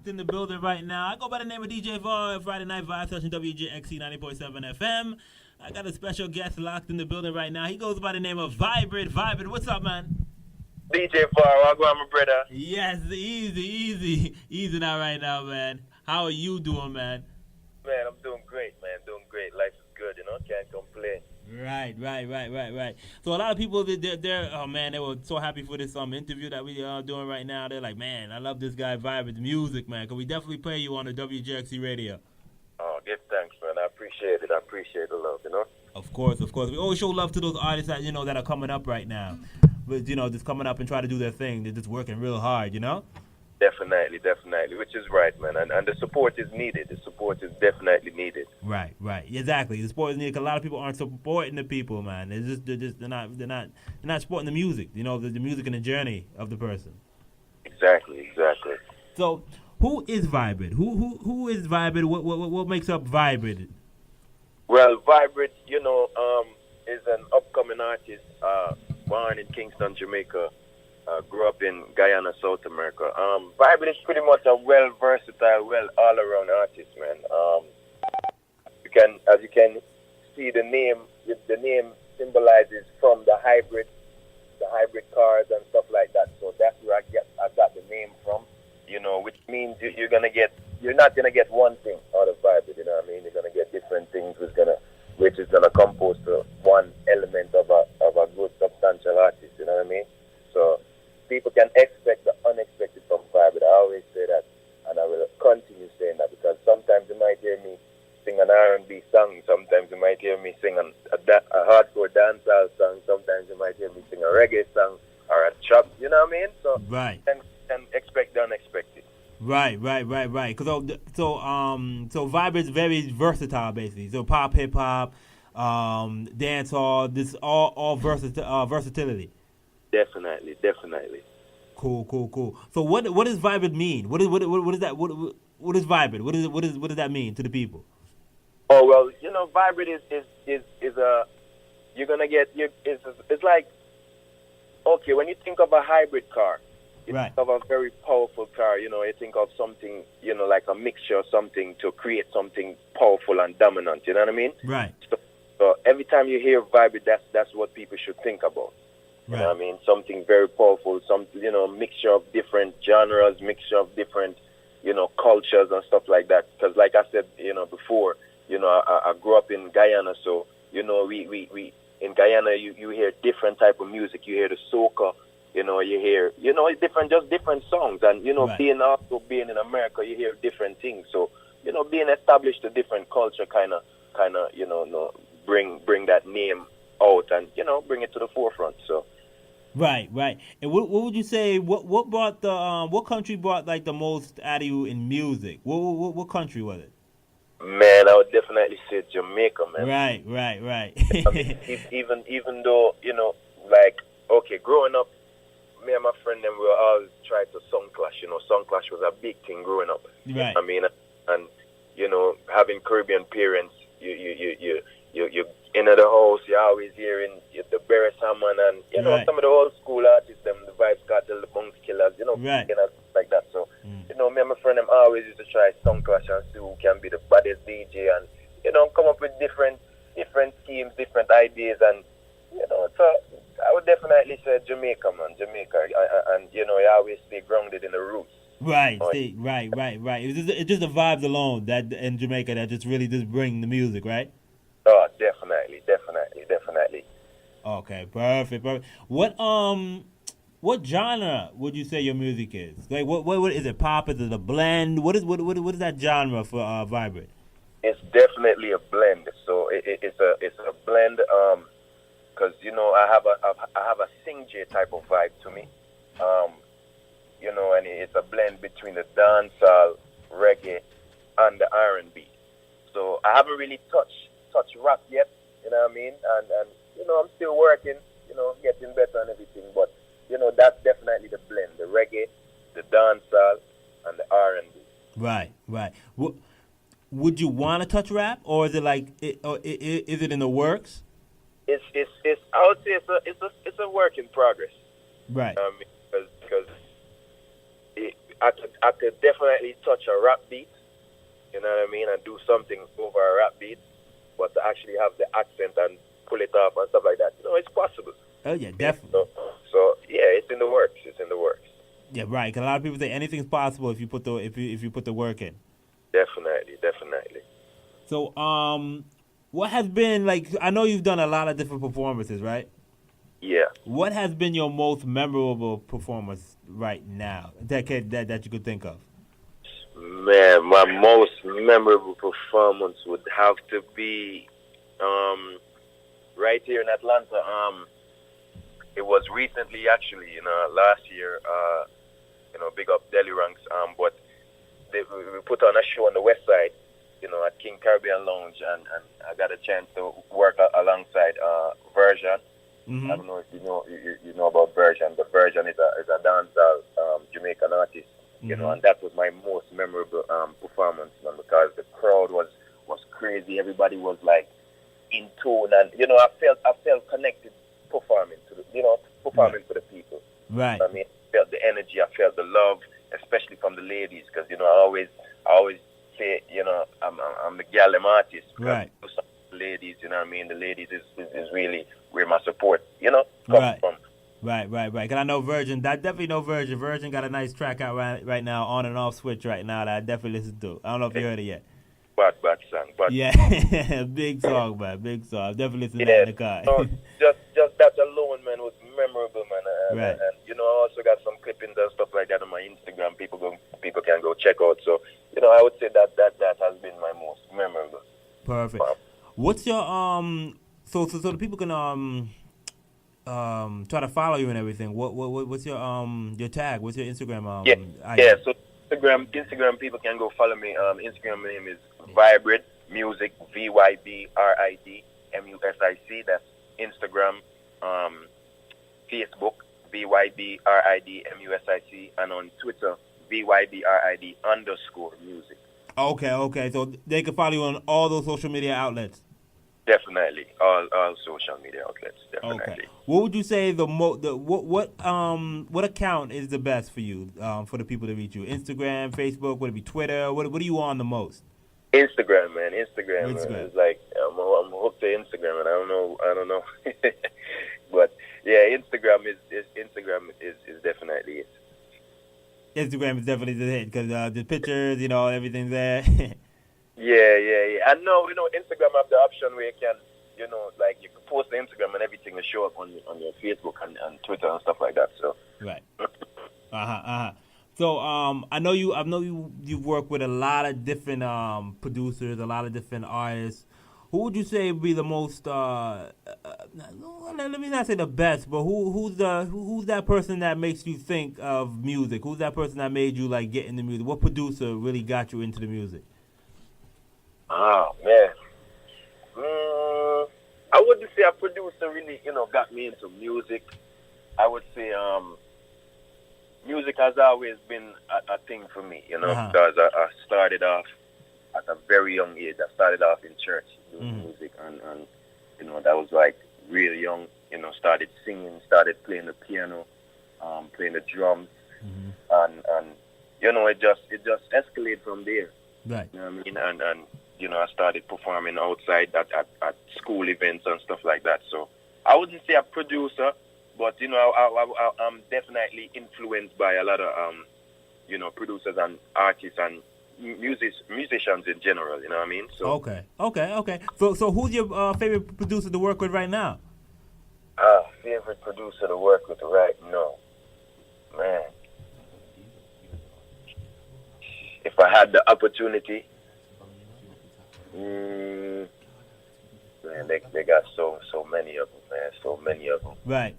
locked in the building right now. I go by the name of DJ Var, Friday Night Vibe Session, WGXC 90.7 FM. I got a special guest locked in the building right now. He goes by the name of Vybrid. Vybrid, what's up, man? DJ Var, I'll go on, my brother. Yes, easy now right now, man. How are you doing, man? Man, I'm doing great, man. Doing great. Life is good, Can't complain. Right. So a lot of people, they're oh man, they were so happy for this interview that we are doing right now. They're like, man, I love this guy Vybrid, the music, man. Can we definitely play you on the WGXC Radio? Oh, give thanks, man. I appreciate it. I appreciate the love, Of course. We always show love to those artists that that are coming up right now. But just coming up and try to do their thing. They're just working real hard, Definitely, which is right, man. And the support is needed. The support is definitely needed. Right, exactly. The support is needed because a lot of people aren't supporting the people, man. They're not supporting the music. The music and the journey of the person. Exactly. So, who is Vybrid? Who is Vybrid? What makes up Vybrid? Well, Vybrid, is an upcoming artist, born in Kingston, Jamaica. Grew up in Guyana, South America. Vybrid is pretty much a versatile, all-around artist, man. As you can see, the name symbolizes from the hybrid cars and stuff like that. So that's where I got the name from. Which means you're not gonna get one thing out of Vybrid. You know what I mean? You're gonna get different things, which is gonna compose to one element of a good substantial artist. You know what I mean? So people can expect the unexpected from Vybrid. I always say that, and I will continue saying that, because sometimes you might hear me sing an R&B song, sometimes you might hear me sing a hardcore dancehall song, sometimes you might hear me sing a reggae song or a trap. You know what I mean? So right. Can expect the unexpected. Right. So Vybrid's very versatile, basically. So pop, hip hop, dancehall. This all versatility. Definitely. Cool. So what does Vybrid mean? What is that? What is Vybrid? What does that mean to the people? Oh well, Vybrid is a you're gonna get it's like, okay, when you think of a hybrid car, you right. think of a very powerful car. You think of something like a mixture of something to create something powerful and dominant. You know what I mean? Right. So every time you hear Vybrid, that's what people should think about. You know what I mean? Something very powerful, mixture of different genres, mixture of different, cultures and stuff like that. Because like I said, before, I grew up in Guyana, so, we in Guyana, you hear different type of music. You hear the soca, you hear, it's different songs. And, right. being in America, you hear different things. So, being established a different culture kind of, bring that name out and, bring it to the forefront, so. Right. And what would you say? What brought what country brought like the most out of you in music? What country was it? Man, I would definitely say Jamaica, man. Right. I mean, even though okay, growing up, me and my friend them we always try to song clash. Song clash was a big thing growing up. Right. I mean, and having Caribbean parents, you in the house, you're always hearing the Barry Salmon and, right. some of the old school artists, them, the Vibes Cartel, the Bunks Killers, right. Like that. So, me and my friend, them always used to try song clash and see who can be the baddest DJ and, come up with different schemes, different ideas. And, so I would definitely say Jamaica, man. Jamaica. And, you always stay grounded in the roots. Right. Right. It's just the vibes alone that in Jamaica that just really just bring the music, right? Oh, definitely. Okay, perfect. What genre would you say your music is? Like, what is it? Pop? Is it a blend? What is that genre for Vybrid? It's definitely a blend. So it's a blend. Because I have a sing J type of vibe to me. And it's a blend between the dancehall, reggae, and the R&B. So I haven't really touched rap yet, you know what I mean? And I'm still working, getting better and everything, but that's definitely the blend, the reggae, the dancehall, and the R&B. Right. Would you want to touch rap, or is it like is it in the works? It's I would say it's a work in progress. Right. Because I could definitely touch a rap beat, you know what I mean, and do something over a rap beat, but to actually have the accent and pull it off and stuff like that, it's possible. Oh yeah, definitely. So yeah, it's in the works. It's in the works. Yeah, right. 'Cause a lot of people say anything's possible if you put the if you put the work in. Definitely. So what has been like? I know you've done a lot of different performances, right? Yeah. What has been your most memorable performance right now that you could think of? Man, my most memorable performance would have to be right here in Atlanta. It was recently, actually, last year. Big up Deli Ranks. But we put on a show on the West Side, at King Caribbean Lounge, and I got a chance to work alongside Version. Mm-hmm. I don't know if you know about Version, but Version is a dancehall Jamaican artist, Mm-hmm. and that was my most memorable performance, man, because the crowd was crazy. Everybody was like in tune, and I felt connected performing to for the people. Right. I mean, I felt the energy, I felt the love, especially from the ladies, because I always say I'm the gallem artist. Right. The ladies, the ladies is really where my support, comes Right. from. Right. Cause I know Virgin. I definitely know Virgin. Virgin got a nice track out right now, on and off switch right now that I definitely listen to. I don't know if you heard it yet. Bad song. Yeah, big song, man. Big song. Definitely listen to that in the car. No, just that alone, man, was memorable, man. Right. And I also got some clippings and stuff like that on my Instagram. People can go check out. So I would say that has been my most memorable. Perfect. What's your so the people can try to follow you and everything. What's your tag? What's your Instagram ID? So Instagram people can go follow me. Instagram name is Vybrid Music, Vybrid Music. That's Instagram, Facebook, Vybrid Music, and on Twitter, Vybrid_music. Okay. So they can follow you on all those social media outlets. Definitely, all social media outlets. Definitely. Okay. What would you say what account is the best for you for the people to reach you? Instagram, Facebook, would it be Twitter? What are you on the most? Instagram, man. Instagram. It's like I'm hooked to Instagram, and I don't know. But yeah, Instagram is definitely it. Instagram is definitely the hit because the pictures, everything's there. Yeah. I know, Instagram have the option where you can, like you can post the Instagram and everything will show up on your Facebook and Twitter and stuff like that. So right. So I know you've worked with a lot of different producers, a lot of different artists. Who would you say would be the most? Let me not say the best, but who's that person that makes you think of music? Who's that person that made you like get into music? What producer really got you into the music? Oh man, I wouldn't say a producer really, got me into music. I would say music has always been a thing for me, because I started off at a very young age. I started off in church doing music, and that was like really young. Started singing, started playing the piano, playing the drums, and it just escalated from there. Right. You know what I mean? And I started performing outside at school events and stuff like that. So I wouldn't say a producer, but I'm definitely influenced by a lot of producers and artists and musicians in general. You know what I mean? So okay. So who's your favorite producer to work with right now? Favorite producer to work with right now, man. If I had the opportunity. Man, they got so many of them, man. So many of them. Right.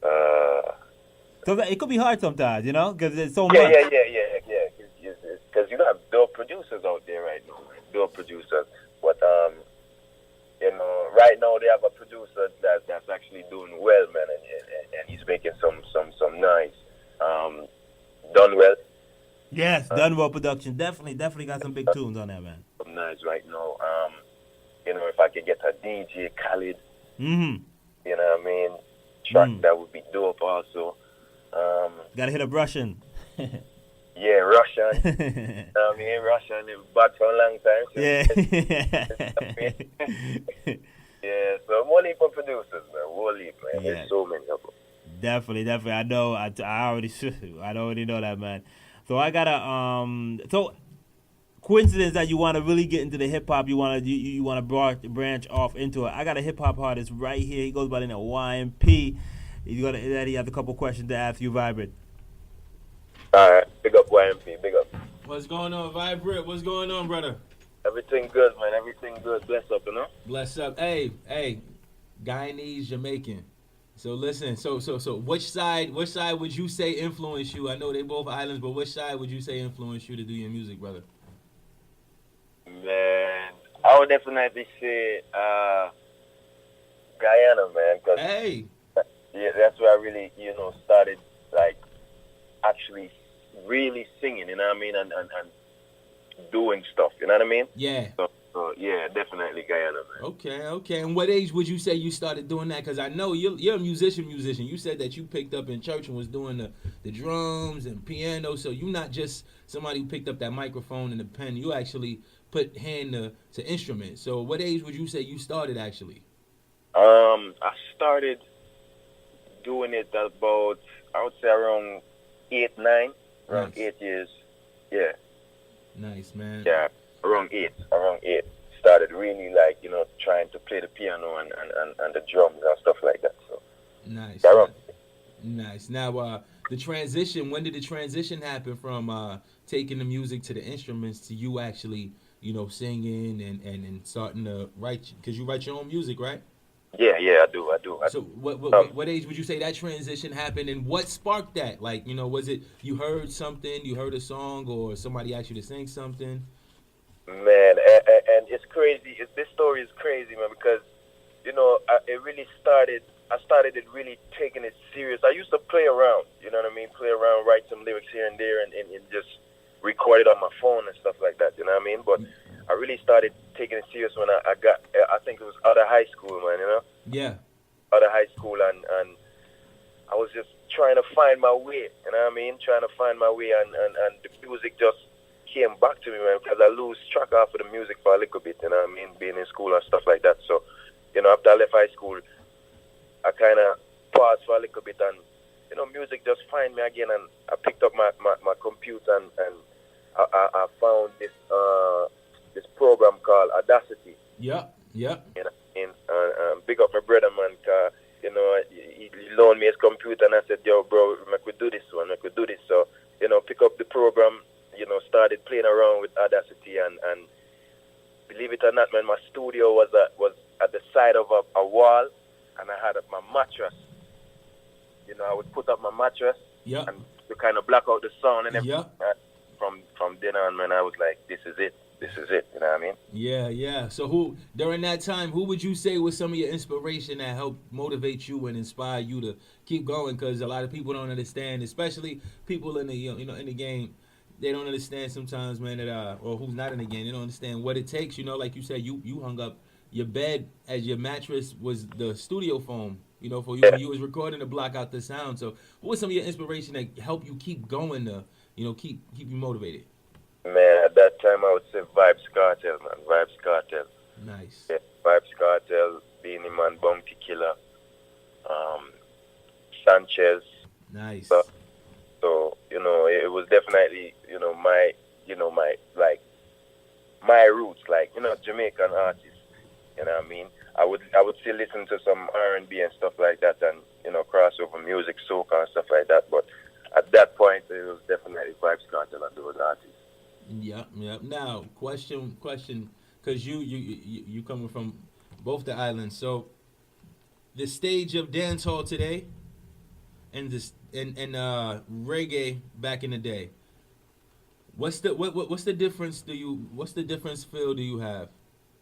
So it could be hard sometimes, because there's so much. Yeah. Because you have dope producers out there right now, man. Dope producers. But right now they have a producer that's actually doing well, man, and he's making some nice. Done well. Yes, Done Well Production. Definitely got some big tunes on that, man. Nice right now. If I could get a DJ Khaled, you know what I mean, track that would be dope also. Gotta hit a brushing. Yeah, Russian. I mean, Russian is bad for a long time. So Yeah. yeah, so more heap of producers, man. More heap, man. Yeah. There's so many of them. Definitely. I know. I already I already know that, man. So I gotta So coincidence that you want to really get into the hip hop, you want to branch off into it. I got a hip hop artist right here. He goes by the name of YMP. He has a couple questions to ask you, Vybrid. All right, big up YMP, big up. What's going on, Vybrid? What's going on, brother? Everything good, man. Everything good. Bless up, you know. Bless up. Hey, Guyanese, Jamaican. So listen, so which side would you say influenced you? I know they both islands, but which side would you say influenced you to do your music, brother? Man, I would definitely say Guyana, man. Cause Hey. yeah, that's where I really, started, like, actually really singing, you know what I mean, and doing stuff, you know what I mean? Yeah. So yeah, definitely Guyana, man. Okay. And what age would you say you started doing that? Because I know you're a musician. You said that you picked up in church and was doing the drums and piano. So you're not just somebody who picked up that microphone and the pen. You actually put hand to instruments. So what age would you say you started actually? I started doing it about, I would say around 8, 9, around Nice. 8 years. Yeah. Nice, man. Yeah, around 8. Started really, like, trying to play the piano and the drums and stuff like that. So Nice. yeah, around. Nice. Now, the transition. When did the transition happen from taking the music to the instruments to you actually, singing and starting to write? Because you write your own music, right? Yeah, I do. So what age would you say that transition happened, and what sparked that? Like, was it you heard something, you heard a song, or somebody asked you to sing something? Man, and it's crazy. This story is crazy, man, because, it really started, I started it really taking it serious. I used to play around, you know what I mean? Play around, write some lyrics here and there, and just record it on my phone and stuff like that, you know what I mean? But I really started taking it serious when I got, I think it was out of high school, man, Yeah. Out of high school, and I was just trying to find my way, you know what I mean? Trying to find my way, and the music just came back to me, man, because I lose track of the music for a little bit, you know what I mean? Being in school and stuff like that. So, after I left high school, I kind of paused for a little bit, and, music just find me again, and I picked up my computer, and I found this program called Audacity. Yep. Big up my brother, man, cause, he loaned me his computer, and I said, yo, bro, I could do this one, I could do this. So, pick up the program, started playing around with Audacity, and believe it or not, man, my studio was at the side of a wall, and I had my mattress. I would put up my mattress, Yep. and to kind of block out the sound and everything. Yep. From then on, man, I was like, this is it, you know what I mean? Yeah. So during that time, who would you say was some of your inspiration that helped motivate you and inspire you to keep going? Because a lot of people don't understand, especially people in the in the game. They don't understand sometimes, man, that or who's not in the game. They don't understand what it takes. Like you said, you hung up your bed as your mattress was the studio foam. For you when you was recording to block out the sound. So what was some of your inspiration that helped you keep going to keep you motivated? Man, at that time I would say Vybrid Cartel, man. Vybrid Cartel. Nice. Yeah, Vybrid Cartel, Beanie Man, Bounty Killer, Sanchez. Nice. So it was definitely my roots, like Jamaican artists. You know what I mean? I would still listen to some R&B and stuff like that, and crossover music, soca and stuff like that. But at that point, it was definitely Vybrid Cartel and those artists. Yep. Now, question, because you coming from both the islands. So, the stage of dancehall today, and reggae back in the day. What's the difference? What's the difference? Do you have?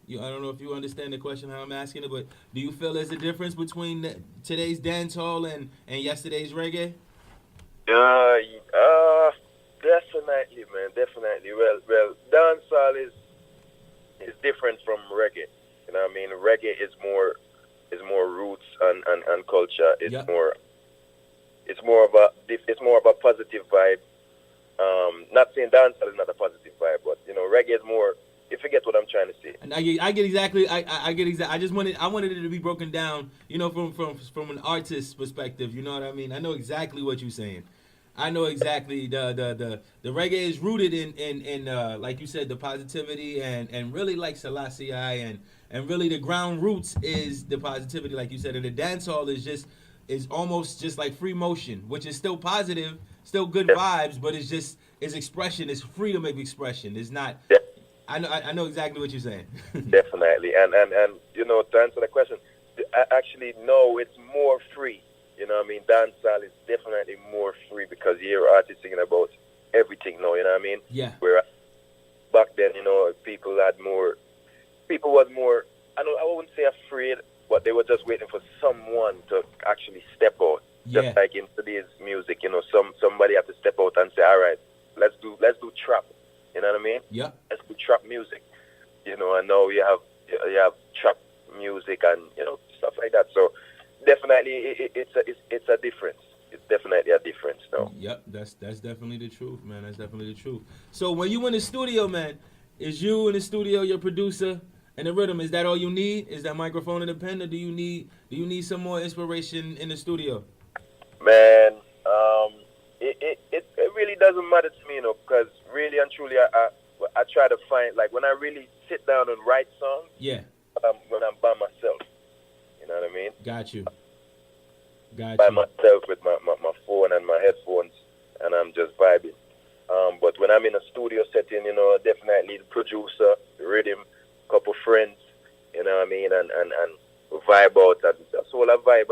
I don't know if you understand the question how I'm asking it, but do you feel there's a difference between today's dancehall and yesterday's reggae? Definitely, man, definitely. Well, dancehall is different from reggae. You know what I mean? Reggae is more roots and culture. It's Yep. more of a positive vibe. Not saying dancehall is not a positive vibe, but reggae is more. If you get what I'm trying to say. And I get exactly. I get exactly. I wanted it to be broken down. From an artist's perspective. You know what I mean? I know exactly what you're saying. I know exactly the reggae is rooted in like you said, the positivity and really like Selassie and really the ground roots is the positivity, like you said, and the dance hall is almost just like free motion, which is still positive, still good vibes, but it's expression, it's freedom of expression. It's not. I know exactly what you're saying. Definitely, and to answer the question, actually no, it's more free. You know what I mean? Dancehall is definitely more free because you hear artists singing about everything now, you know what I mean? Yeah. Where back then, people was more, I wouldn't say afraid, but they were just waiting for someone to actually step out. Yeah. Just like in today's music, somebody have to step out and say, all right, let's do trap. You know what I mean? Yeah. Let's do trap music. And now you have trap music and, stuff like that. So, definitely, it's a difference. It's definitely a difference, though. Yep, that's definitely the truth, man. That's definitely the truth. So when you in the studio, man, is you in the studio, your producer, and the rhythm? Is that all you need? Is that microphone and the pen, or do you need some more inspiration in the studio? Man, it really doesn't matter to me, because really and truly, I try to find, like, when I really sit down and write songs. Yeah. When I'm by myself. You know what I mean? Got you. By myself with my phone and my headphones, and I'm just vibing. But when I'm in a studio setting, definitely the producer, the rhythm, couple friends, you know what I mean, and vibe out, and that's all I vibe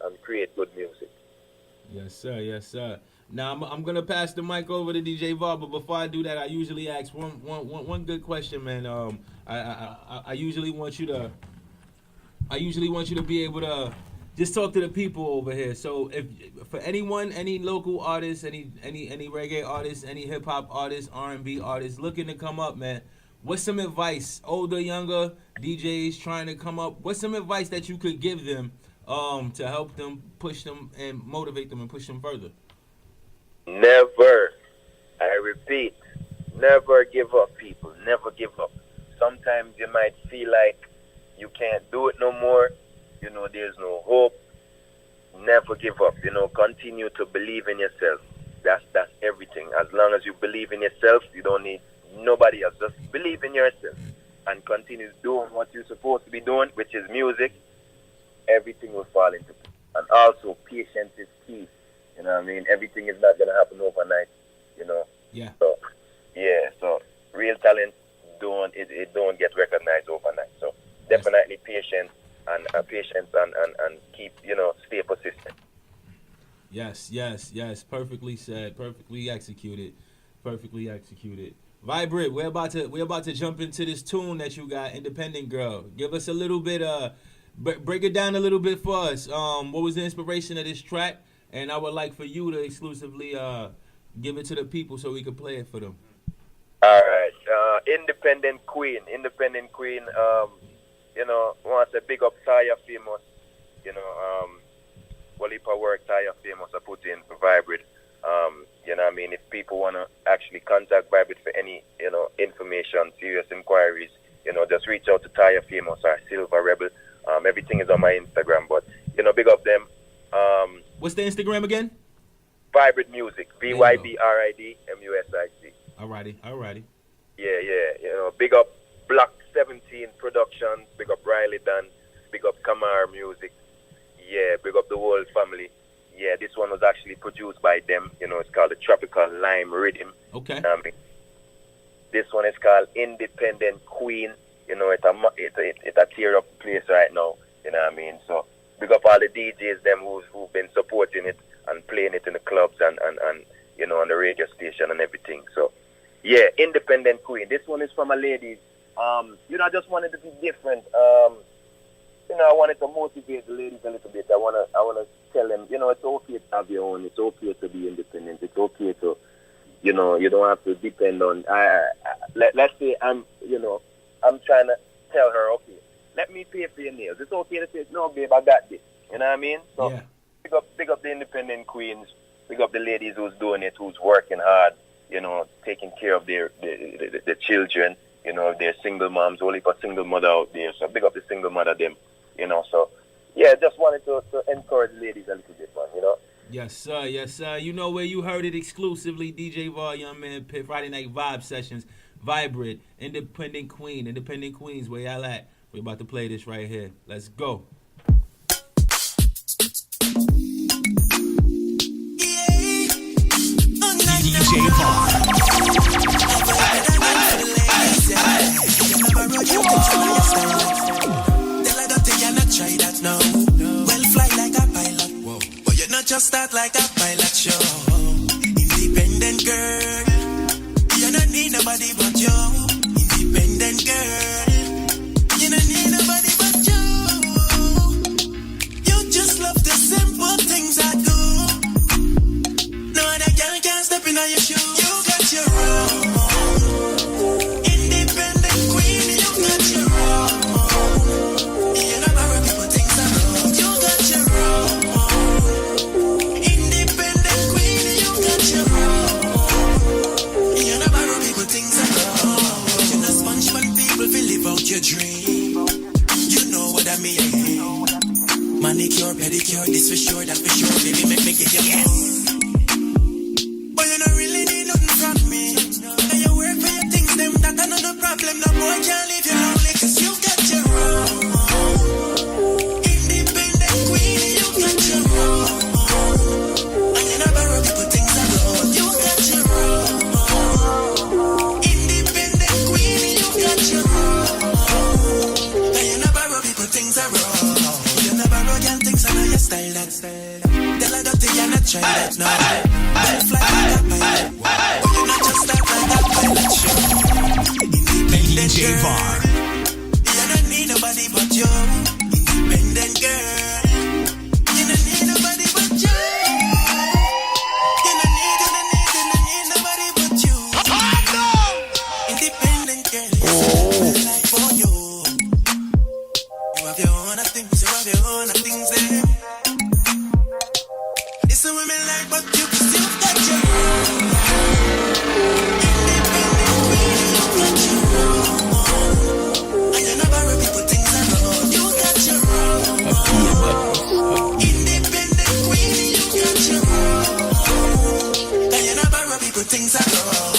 and create good music. Yes, sir. Yes, sir. Now I'm gonna pass the mic over to DJ Vybrid, but before I do that, I usually ask one good question, man. I usually want you to be able to just talk to the people over here. So if for anyone, any local artists, any reggae artists, any hip hop artists, R&B artists looking to come up, man, what's some advice? Older, younger DJs trying to come up. What's some advice that you could give them to help them, push them, and motivate them and push them further? Never, I repeat, never give up, people. Never give up. Sometimes you might feel like you can't do it no more. There's no hope. Never give up. Continue to believe in yourself. That's everything. As long as you believe in yourself, you don't need nobody else. Just believe in yourself and continue doing what you're supposed to be doing, which is music. Everything will fall into place. And also, patience is key. You know what I mean? Everything is not going to happen overnight, Yeah. So, yeah. So, real talent don't get recognized overnight. So, definitely patience and keep, stay persistent. Yes. Perfectly said. Perfectly executed. Vybrid, we're about to jump into this tune that you got, Independent Girl. Give us a little bit, break it down a little bit for us. What was the inspiration of this track? And I would like for you to exclusively give it to the people so we can play it for them. All right. Independent Queen. Want to big up Taya Famous. Walipa work Taya Famous. I put in Vybrid. If people want to actually contact Vybrid for any, information, serious inquiries, just reach out to Taya Famous or Silver Rebel. Everything is on my Instagram, but, big up them. What's the Instagram again? Vybrid Music. VYBRID MUSIC. Alrighty. Yeah. Big up Block 17 Productions. Big up Riley Dan. Big up Kamar Music. Yeah, big up the whole family. Yeah, this one was actually produced by them. It's called the Tropical Lime Rhythm. Okay. This one is called Independent Queen. It's a tear up place right now. You know what I mean? So big up all the DJs them who've been supporting it and playing it in the clubs and on the radio station and everything. So yeah, Independent Queen. This one is from a lady. I just wanted to be different. I wanted to motivate the ladies a little bit. I wanna tell them, it's okay to have your own. It's okay to be independent. It's okay to, you don't have to depend on. Let's say I'm trying to tell her, okay, let me pay for your nails. It's okay to say, no, babe, I got this. You know what I mean? So yeah. Big up the independent queens. big up the ladies who's doing it, who's working hard, taking care of the children. They're single moms, only for single mother out there. So big up the single mother them, So yeah, just wanted to encourage ladies a little bit, man. Yes, sir. Yes, sir. You know where you heard it exclusively. DJ Var, Young Man Pit, Friday Night Vibe Sessions, Vybrid, Independent Queens, where y'all at? We're about to play this right here. Let's go. DJ Var. Try that now. Well, fly like a pilot. Whoa. But you're not just start like a pilot show. Independent girl. You don't need nobody but you. Independent girl. You don't need nobody but you. You just love the simple things I do. No other girl can step in on your shoes. You got your own. Independent queen, you got your own. Your dream, you know what I mean. Manicure, pedicure, this for sure, that for sure. Baby, make me give you yes. But you don't really need nothing from me. And you work for your things, them that are not a problem. No boy can't leave you lonely, cause you got your own. Independent queen, you got your own. And you never rub people things around. You got your own. Independent queen, you got your own. Things are wrong. You never roll your things, I know your style that. Tell her that you're not try that now. Well, fly like a pilot. But you're not just start like a pilot show. Independent girl. You don't need nobody but you. Independent girl. You don't need nobody but you. You don't need nobody but you. Independent girl. It's like for you. You have your own things, there. It's a women like, but you still got your own. Independent queen, you got your own. And you never rub people things around. You got your own. Independent queen, you got your own. And you never rub people things around.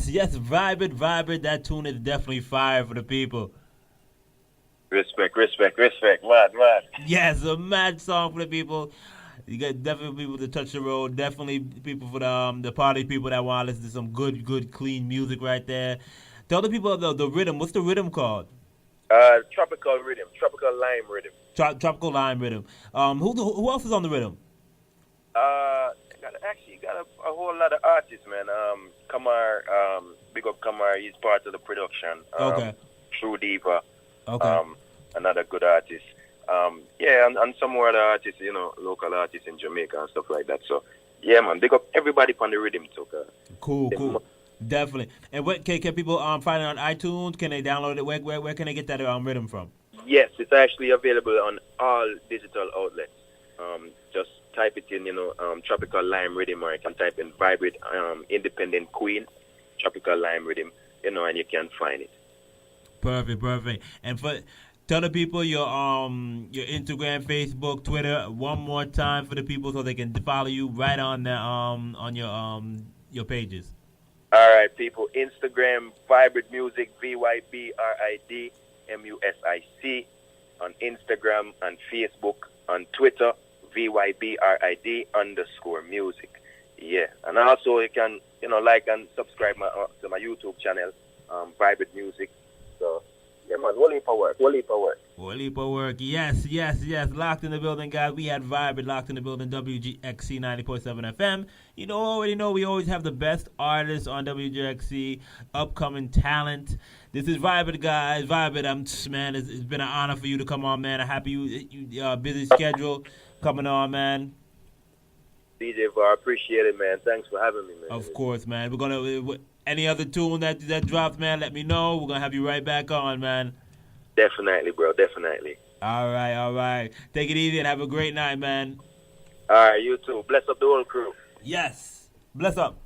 Yes, Vybrid. That tune is definitely fire for the people. Respect, mad. Yes, a mad song for the people. You got definitely people to touch the road. Definitely people for the party people that want to listen to some good, clean music right there. Tell the people the rhythm. What's the rhythm called? Tropical lime rhythm. Tropical lime rhythm. Who else is on the rhythm? Got a whole lot of artists, man. Kamar, big up Kamar. He's part of the production. Okay. True Diva. Okay. Another good artist. And some more other artists, local artists in Jamaica and stuff like that. So, yeah, man, big up everybody on the rhythm too. Cool. Definitely. And what can people find it on iTunes? Can they download it? Where can they get that rhythm from? Yes, it's actually available on all digital outlets. Just type it in, Tropical Lime Rhythm, or you can type in Vybrid, Independent Queen, Tropical Lime Rhythm, and you can find it. Perfect. And tell the people your Instagram, Facebook, Twitter one more time for the people so they can follow you right on the on your pages. All right, people. Instagram, Vybrid Music, VYBRID MUSIC, on Instagram and Facebook, on Twitter, VYBRID_music. Yeah, and also you can like and subscribe to my YouTube channel, Vybrid Music. So Yeah, man. Whole heap of work. Whole heap of work. Whole heap of work. Yes, yes, yes. Locked in the building, guys. We had Vybrid locked in the building. WGXC 90.7 FM. You know, already know we always have the best artists on WGXC. Upcoming talent. This is Vybrid, guys. Vybrid, man, it's been an honor for you to come on, man. I'm happy you busy schedule coming on, man. DJ Var, appreciate it, man. Thanks for having me, man. Of course, man. We're gonna any other tune that drops, man. Let me know. We're gonna have you right back on, man. Definitely, bro. Definitely. All right, all right. Take it easy and have a great night, man. All right, you too. Bless up the whole crew. Yes. Bless up.